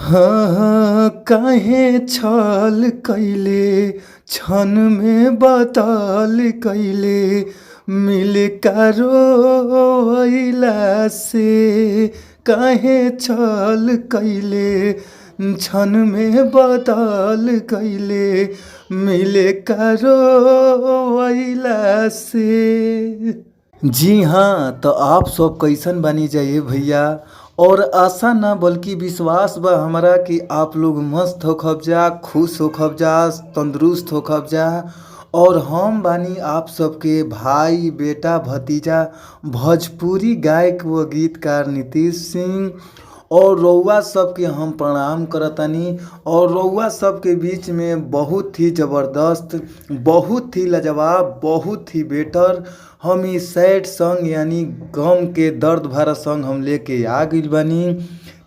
हाँ, काहे छल कैले क्षण में बताल कैले मिले रोइला से। काहे छल कैले क्षण में बताल कैले मिले रोइला से। जी हाँ, तो आप सब कैसन बनी जाइए भैया। और आशा ना बल्कि विश्वास बा हमारा कि आप लोग मस्त हो खबजा, खुश हो खबजा, तंदुरुस्त हो खबजा। और हम बानी आप सबके भाई बेटा भतीजा भोजपुरी गायक व गीतकार नीतीश सिंह। और रउआ सबके हम प्रणाम करतानी। और रउआ सबके बीच में बहुत ही ज़बरदस्त, बहुत ही लाजवाब, बहुत ही बेटर हम ई सैड सॉन्ग यानी गम के दर्द भरा सॉन्ग हम लेके आ गइल बानी।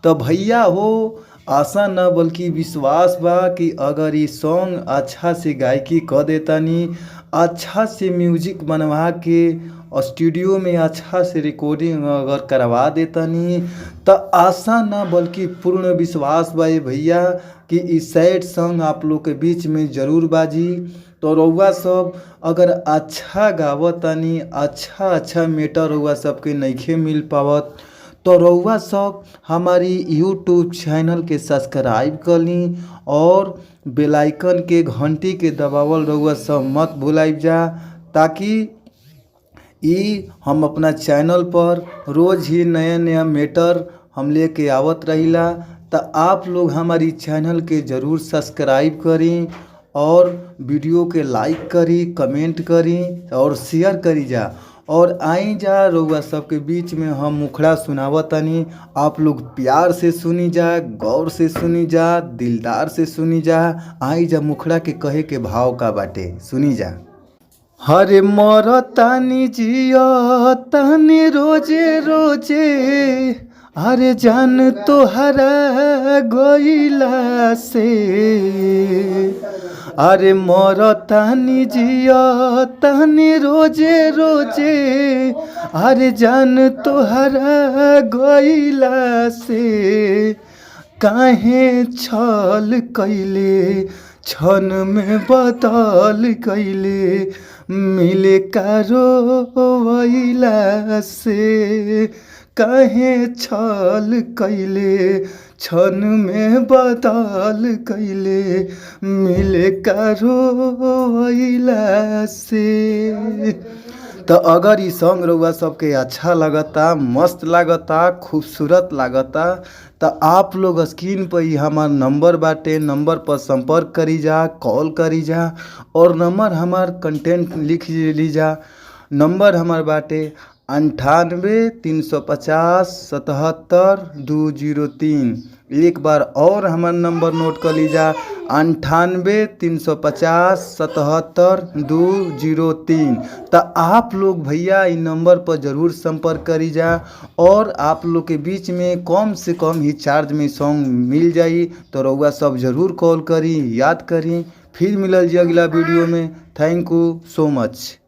तो भैया हो, आशा न बल्कि विश्वास बा कि अगर ये सॉन्ग अच्छा से गायकी कर देतानी, अच्छा से म्यूजिक बनवा के स्टूडियो में अच्छा से रिकॉर्डिंग अगर करवा देतानी, तो आशा न बल्कि पूर्ण विश्वास बा भैया कि इस सैड सॉन्ग आप लोग के बीच में ज़रूर बाजी। तो रउआ सब अगर अच्छा गावतानी, अच्छा मैटर रउआ सबके नइखे मिल पावत, तो रउआ सब हमारी यूट्यूब चैनल के सब्सक्राइब कर ली और बेल आइकन के घंटी के दबावल रउआ सब मत भुलाइब जा, ताकि हम अपना चैनल पर रोज़ ही नया मैटर हम लेके आवत रहिला। तो आप लोग हमारी चैनल के ज़रूर सब्सक्राइब करी और वीडियो के लाइक करी, कमेंट करी और शेयर करी जा। और आई जा रउआ सबके बीच में हम मुखड़ा सुनावतानी, आप लोग प्यार से सुनी जा, गौर से सुनी जा, दिलदार से सुनी जा। आई जा मुखड़ा के कहे के भाव का बाटे, सुनी जा। हरे मरतानी जिया तानी रोजे रोजे, अरे जान तोहरा गइला से। अरे मरतानी जिया तानी रोजे रोजे, अरे जान तोहरा गइला से। काहे छल कैले क्षण में बदल कैले मिले रोइला से। काहे छल कैले क्षण में बदल कैले मिले रोइला से। तो अगर ये सॉन्ग रउआ सबके अच्छा लगता, मस्त लगता, खूबसूरत लगता, तो आप लोग स्क्रीन पर ही हमार नंबर बाटे, नंबर पर संपर्क करी जा, कॉल करी जा और नंबर हमार कंटेंट लिख ली जा। नंबर हमार बाटे 98 350 77 203। एक बार और हमार नंबर नोट कर लीजा, 98 350 77 203। तो आप लोग भैया इन नंबर पर ज़रूर संपर्क करी जा। और आप लोग के बीच में कम से कम ही चार्ज में सॉन्ग मिल जाई, तो रउआ सब ज़रूर कॉल करी, याद करी। फिर मिलल जी अगला वीडियो में। Thank you so much.